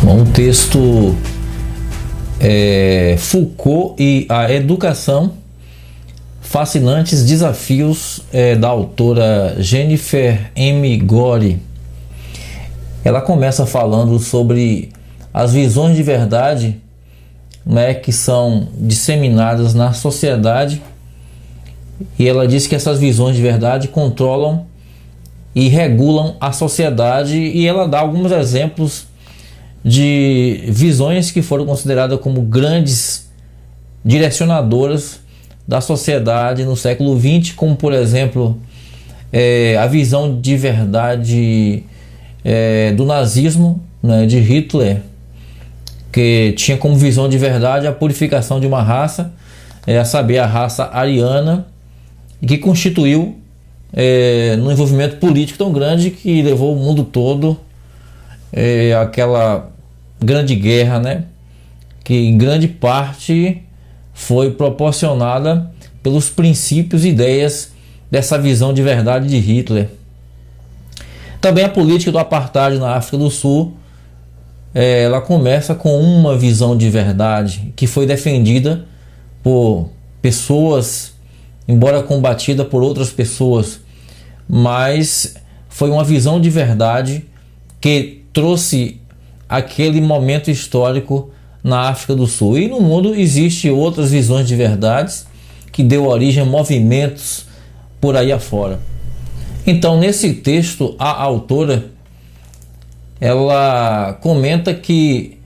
Bom, o texto Foucault e a Educação, Fascinantes Desafios, da autora Jennifer M. Gore. Ela começa falando sobre as visões de verdade, né, que são disseminadas na sociedade, e ela diz que essas visões de verdade controlam e regulam a sociedade, e ela dá alguns exemplos de visões que foram consideradas como grandes direcionadoras da sociedade no século XX, como por exemplo a visão de verdade do nazismo, né, de Hitler, que tinha como visão de verdade a purificação de uma raça, a saber, a raça ariana, e que constituiu num envolvimento político tão grande que levou o mundo todo aquela grande guerra, né, que em grande parte foi proporcionada pelos princípios e ideias dessa visão de verdade de Hitler. Também a política do apartheid na África do Sul, ela começa com uma visão de verdade que foi defendida por pessoas, embora combatida por outras pessoas, mas foi uma visão de verdade que trouxe aquele momento histórico na África do Sul. E no mundo existem outras visões de verdades que deu origem a movimentos por aí afora. Então, nesse texto, a autora ela comenta que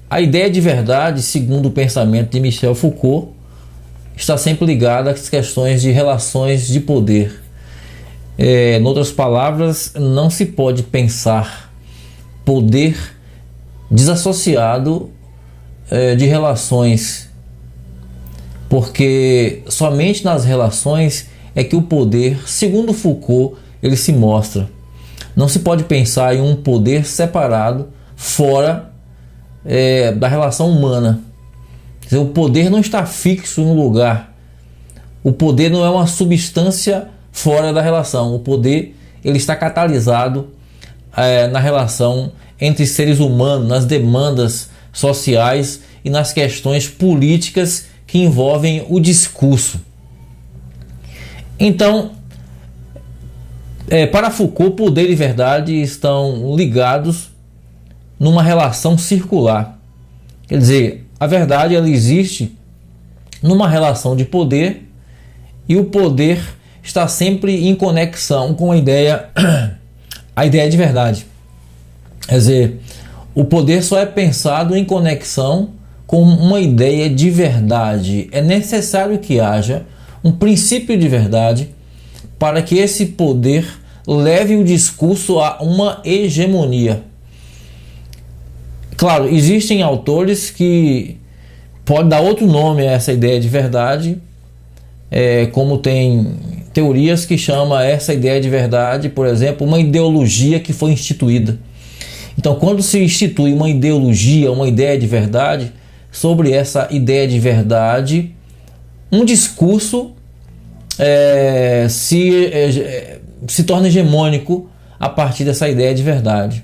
a ideia de verdade, segundo o pensamento de Michel Foucault, está sempre ligada às questões de relações de poder. Em outras palavras, não se pode pensar poder desassociado de relações, porque somente nas relações é que o poder, segundo Foucault, ele se mostra. Não se pode pensar em um poder separado, fora da relação humana. Quer dizer, o poder não está fixo em um lugar. O poder não é uma substância fora da relação. O poder, ele está catalisado na relação entre seres humanos, nas demandas sociais e nas questões políticas que envolvem o discurso. Então, para Foucault, poder e verdade estão ligados numa relação circular. Quer dizer, a verdade ela existe numa relação de poder, e o poder está sempre em conexão com a ideia de verdade. Quer dizer, o poder só é pensado em conexão com uma ideia de verdade. É necessário que haja um princípio de verdade para que esse poder leve o discurso a uma hegemonia. Claro, existem autores que podem dar outro nome a essa ideia de verdade, como tem teorias que chamam essa ideia de verdade, por exemplo, uma ideologia que foi instituída. Então, quando se institui uma ideologia, uma ideia de verdade, sobre essa ideia de verdade, um discurso se torna hegemônico a partir dessa ideia de verdade.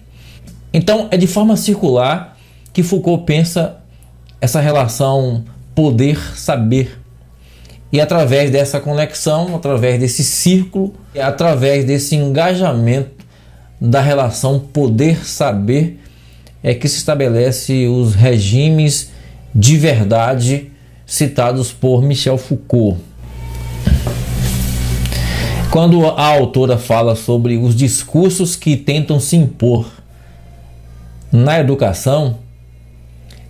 Então, é de forma circular que Foucault pensa essa relação poder-saber. E através dessa conexão, através desse círculo, através desse engajamento da relação poder-saber, é que se estabelece os regimes de verdade citados por Michel Foucault. Quando a autora fala sobre os discursos que tentam se impor na educação,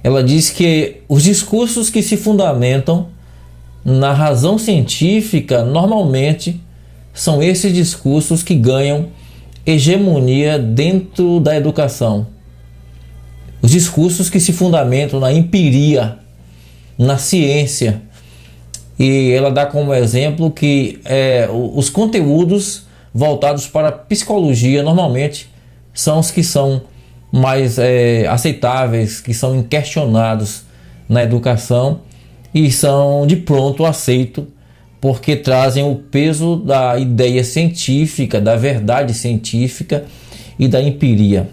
ela diz que os discursos que se fundamentam na razão científica normalmente são esses discursos que ganham hegemonia dentro da educação. Os discursos que se fundamentam na empiria, na ciência. E ela dá como exemplo que os conteúdos voltados para a psicologia normalmente são os que são mais aceitáveis, que são inquestionados na educação e são de pronto aceito, porque trazem o peso da ideia científica, da verdade científica e da empiria.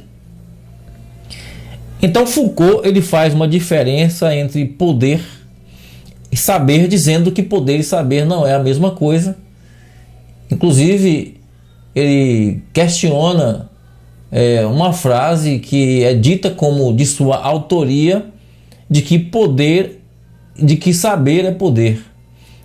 Então Foucault ele faz uma diferença entre poder e saber, dizendo que poder e saber não é a mesma coisa. Inclusive ele questiona uma frase que é dita como de sua autoria, de que saber é poder.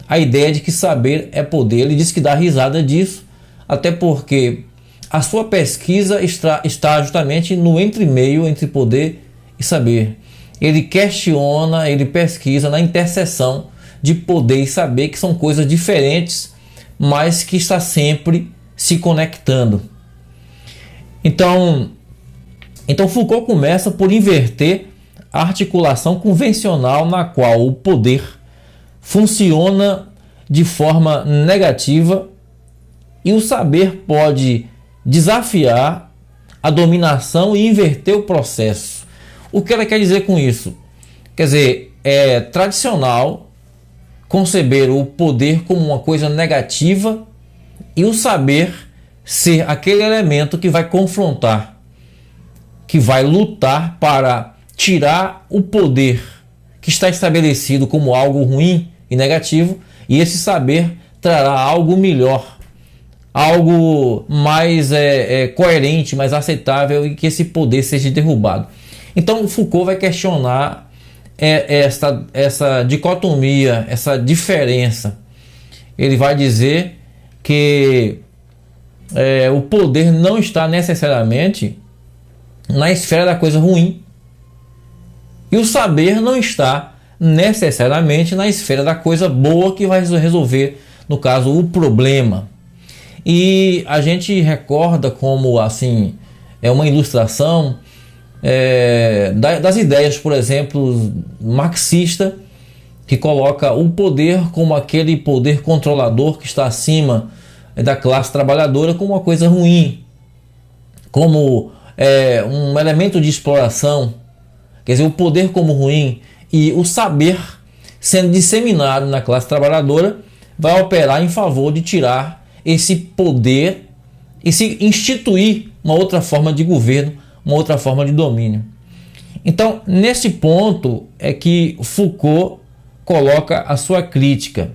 A ideia de que saber é poder. Ele diz que dá risada disso, até porque a sua pesquisa está justamente no entremeio entre poder e saber. Ele questiona, ele pesquisa na interseção de poder e saber, que são coisas diferentes, mas que está sempre se conectando. Então Foucault começa por inverter a articulação convencional na qual o poder funciona de forma negativa e o saber pode desafiar a dominação e inverter o processo. O que ela quer dizer com isso? Quer dizer, é tradicional conceber o poder como uma coisa negativa e o saber ser aquele elemento que vai confrontar, que vai lutar para tirar o poder que está estabelecido como algo ruim e negativo, e esse saber trará algo melhor, algo mais coerente, mais aceitável, e que esse poder seja derrubado. Então Foucault vai questionar essa dicotomia, essa diferença. Ele vai dizer que o poder não está necessariamente na esfera da coisa ruim, e o saber não está necessariamente na esfera da coisa boa, que vai resolver, no caso, o problema. E a gente recorda como assim uma ilustração das ideias, por exemplo, marxista, que coloca o poder como aquele poder controlador que está acima da classe trabalhadora como uma coisa ruim, como um elemento de exploração. Quer dizer, o poder como ruim, e o saber sendo disseminado na classe trabalhadora vai operar em favor de tirar esse poder e se instituir uma outra forma de governo, uma outra forma de domínio. Então, nesse ponto é que Foucault coloca a sua crítica,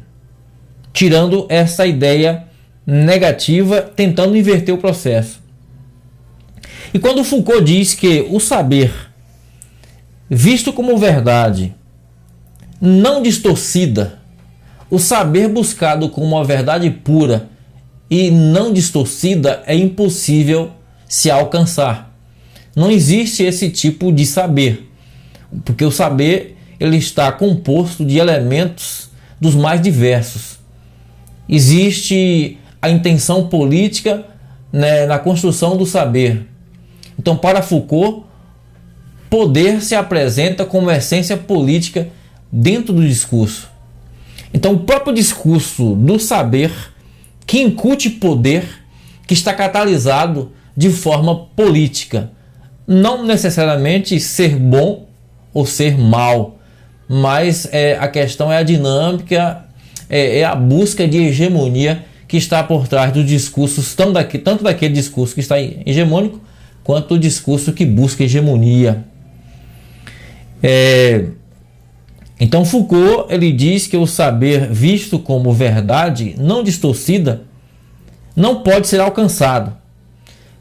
tirando essa ideia negativa, tentando inverter o processo. E quando Foucault diz que o saber, visto como verdade, não distorcida, o saber buscado como uma verdade pura e não distorcida, é impossível se alcançar. Não existe esse tipo de saber, porque o saber ele está composto de elementos dos mais diversos. Existe a intenção política, na construção do saber. Então, para Foucault, poder se apresenta como essência política dentro do discurso. Então, o próprio discurso do saber que incute poder, que está catalisado de forma política, não necessariamente ser bom ou ser mal, mas a questão é a dinâmica, é a busca de hegemonia que está por trás dos discursos, tanto daquele discurso que está hegemônico, quanto o discurso que busca hegemonia. Então Foucault ele diz que o saber visto como verdade não distorcida não pode ser alcançado.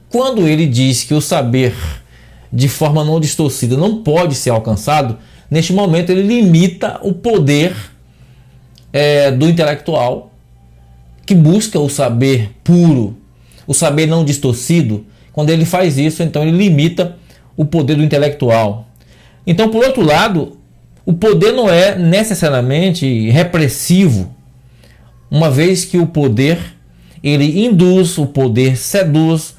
Quando ele diz que o saber de forma não distorcida não pode ser alcançado, neste momento ele limita o poder do intelectual que busca o saber puro, o saber não distorcido. Quando ele faz isso, então ele limita o poder do intelectual. Então, por outro lado, o poder não é necessariamente repressivo, uma vez que o poder ele induz, o poder seduz,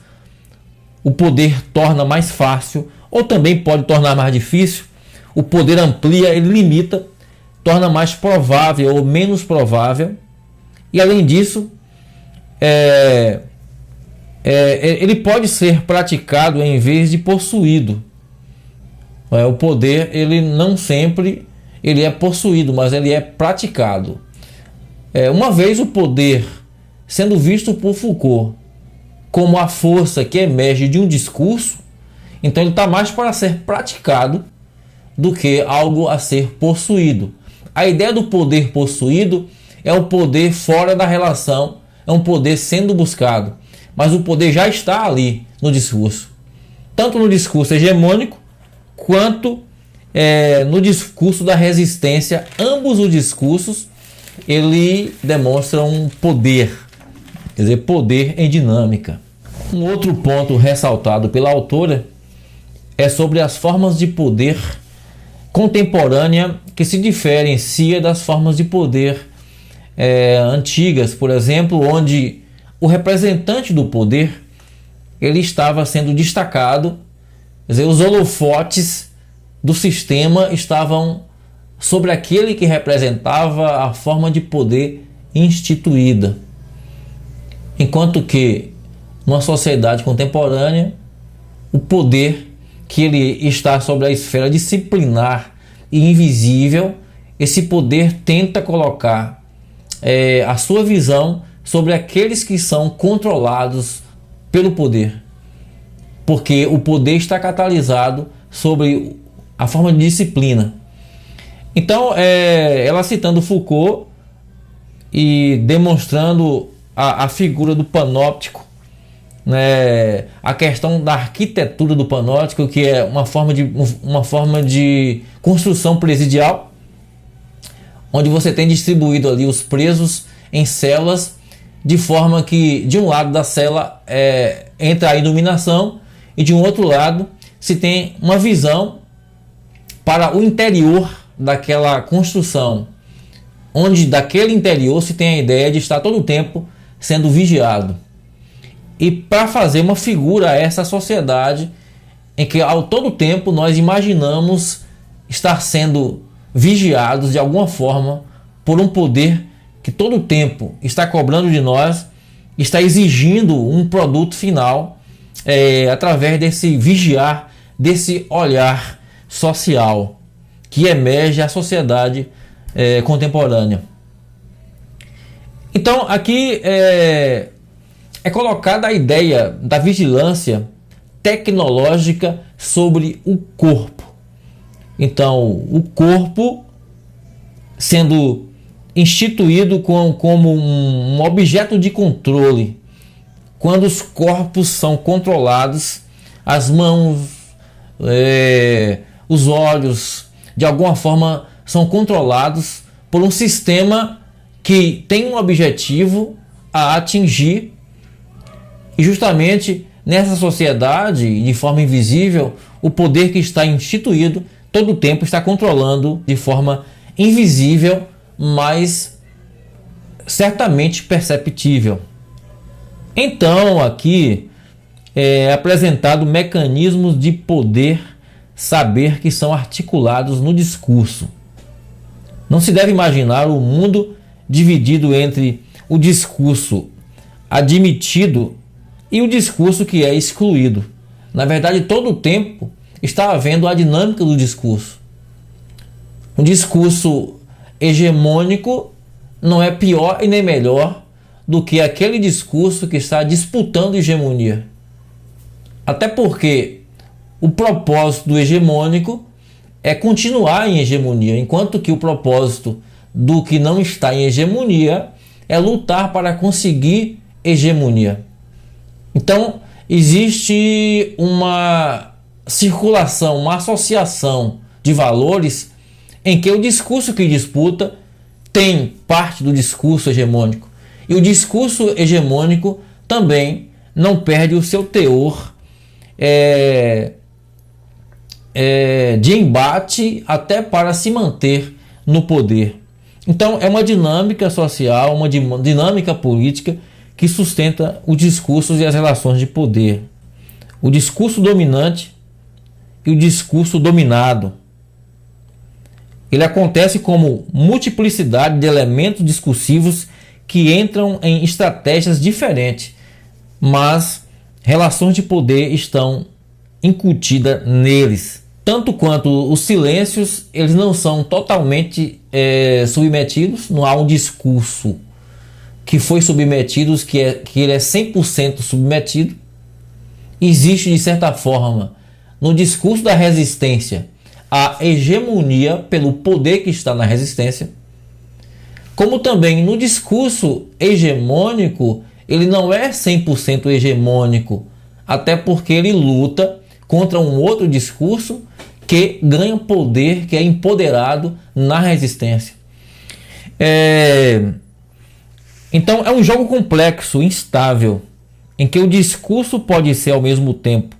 o poder torna mais fácil, ou também pode tornar mais difícil. O poder amplia, ele limita, torna mais provável ou menos provável. E além disso, ele pode ser praticado em vez de possuído. O poder ele não sempre ele é possuído, mas ele é praticado. Uma vez o poder sendo visto por Foucault como a força que emerge de um discurso Então ele está mais para ser praticado do que algo a ser possuído. A ideia do poder possuído é o poder fora da relação, é um poder sendo buscado, mas o poder já está ali no discurso, tanto no discurso hegemônico quanto no discurso da resistência. Ambos os discursos ele demonstra um poder, quer dizer, poder em dinâmica. Um outro ponto ressaltado pela autora é sobre as formas de poder contemporânea que se diferencia das formas de poder antigas, por exemplo, onde o representante do poder ele estava sendo destacado, quer dizer, os holofotes do sistema estavam sobre aquele que representava a forma de poder instituída, enquanto que numa sociedade contemporânea o poder que ele está sobre a esfera disciplinar e invisível, esse poder tenta colocar a sua visão sobre aqueles que são controlados pelo poder, porque o poder está catalisado sobre a forma de disciplina. Então, ela citando Foucault e demonstrando a figura do panóptico, né, a questão da arquitetura do panóptico, que é uma forma de construção presidial, onde você tem distribuído ali os presos em celas, de forma que de um lado da cela entra a iluminação e de um outro lado se tem uma visão para o interior daquela construção, onde daquele interior se tem a ideia de estar todo o tempo sendo vigiado. E para fazer uma figura a essa sociedade em que ao todo tempo nós imaginamos estar sendo vigiados de alguma forma por um poder que todo o tempo está cobrando de nós, está exigindo um produto final através desse vigiar, desse olhar social que emerge a sociedade contemporânea. Então aqui é colocada a ideia da vigilância tecnológica sobre o corpo. Então, o corpo sendo instituído como um objeto de controle. Quando os corpos são controlados, as mãos, os olhos, de alguma forma são controlados por um sistema que tem um objetivo a atingir. E justamente nessa sociedade, de forma invisível, o poder que está instituído todo o tempo está controlando de forma invisível, mas certamente perceptível. Então aqui é apresentado mecanismos de poder saber que são articulados no discurso. Não se deve imaginar o mundo dividido entre o discurso admitido e o discurso que é excluído. Na verdade, todo o tempo está havendo a dinâmica do discurso. Um discurso hegemônico não é pior e nem melhor do que aquele discurso que está disputando hegemonia. Até porque o propósito do hegemônico é continuar em hegemonia, enquanto que o propósito do que não está em hegemonia é lutar para conseguir hegemonia. Então, existe uma circulação, uma associação de valores em que o discurso que disputa tem parte do discurso hegemônico. E o discurso hegemônico também não perde o seu teor de embate até para se manter no poder. Então, é uma dinâmica social, uma dinâmica política que sustenta os discursos e as relações de poder. O discurso dominante e o discurso dominado. Ele acontece como multiplicidade de elementos discursivos que entram em estratégias diferentes, mas relações de poder estão incutidas neles. Tanto quanto os silêncios, eles não são totalmente submetidos, não há um discurso que foi submetido, que ele é 100% submetido. Existe, de certa forma, no discurso da resistência à hegemonia pelo poder que está na resistência, como também no discurso hegemônico, ele não é 100% hegemônico, até porque ele luta contra um outro discurso que ganha poder, que é empoderado na resistência. Então é um jogo complexo, instável, em que o discurso pode ser ao mesmo tempo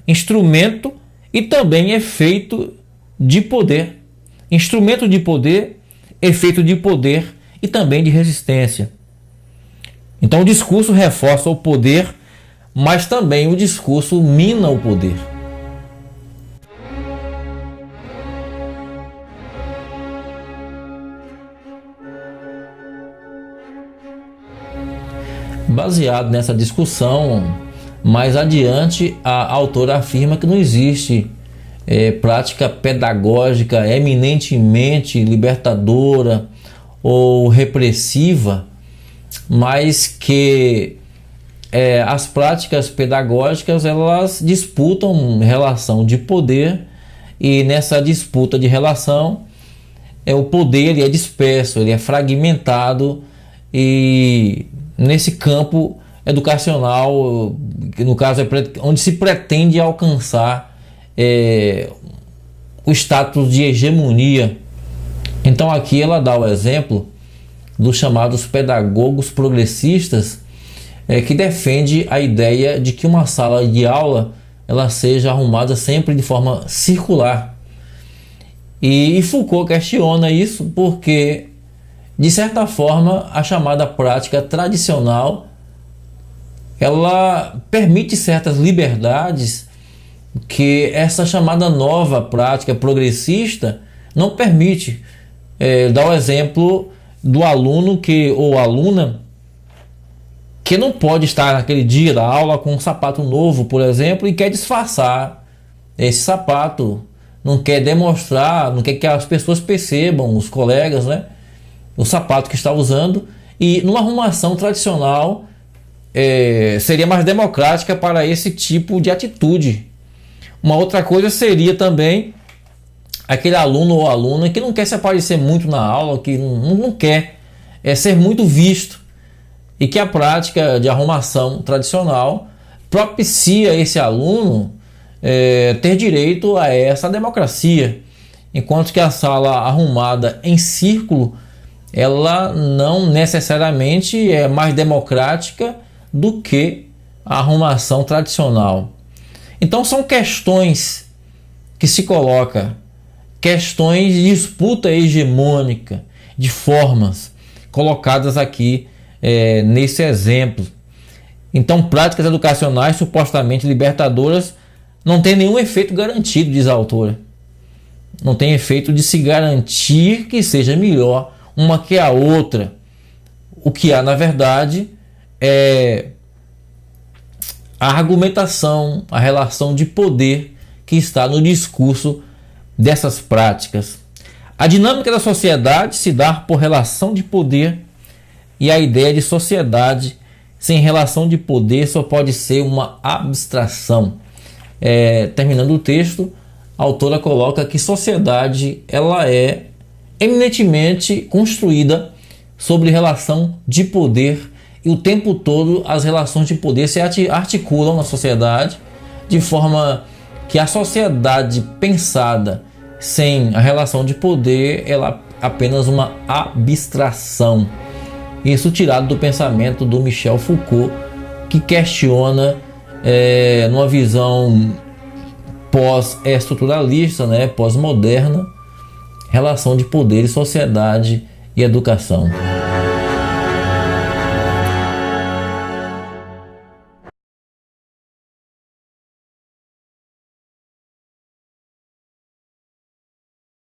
instrumento e também efeito de poder. Instrumento de poder, efeito de poder e também de resistência. Então o discurso reforça o poder, mas também o discurso mina o poder. Baseado nessa discussão, mais adiante a autora afirma que não existe prática pedagógica eminentemente libertadora ou repressiva, mas que as práticas pedagógicas elas disputam relação de poder, e nessa disputa de relação o poder ele é disperso, ele é fragmentado, e nesse campo educacional, que no caso é onde se pretende alcançar o status de hegemonia. Então aqui ela dá o exemplo dos chamados pedagogos progressistas, que defende a ideia de que uma sala de aula ela seja arrumada sempre de forma circular. E Foucault questiona isso porque, de certa forma, a chamada prática tradicional ela permite certas liberdades que essa chamada nova prática progressista não permite. Dá o exemplo do aluno ou aluna que não pode estar naquele dia da aula com um sapato novo, por exemplo, e quer disfarçar esse sapato, não quer demonstrar, não quer que as pessoas percebam, os colegas, né, o sapato que está usando. E numa arrumação tradicional seria mais democrática para esse tipo de atitude. Uma outra coisa seria também aquele aluno ou aluna que não quer se aparecer muito na aula, que não quer ser muito visto, e que a prática de arrumação tradicional propicia esse aluno ter direito a essa democracia, enquanto que a sala arrumada em círculo ela não necessariamente é mais democrática do que a arrumação tradicional. Então são questões que se coloca, questões de disputa hegemônica, de formas colocadas aqui nesse exemplo. Então práticas educacionais supostamente libertadoras não tem nenhum efeito garantido, diz a autora. Não tem efeito de se garantir que seja melhor uma que a outra. O que há, na verdade, é a argumentação, a relação de poder que está no discurso dessas práticas. A dinâmica da sociedade se dá por relação de poder, e a ideia de sociedade sem relação de poder só pode ser uma abstração. Terminando o texto, a autora coloca que sociedade ela é eminentemente construída sobre relação de poder, e o tempo todo as relações de poder se articulam na sociedade, de forma que a sociedade pensada sem a relação de poder ela é apenas uma abstração. Isso tirado do pensamento do Michel Foucault, que questiona numa visão pós-estruturalista, pós-moderna, relação de poder e sociedade e educação.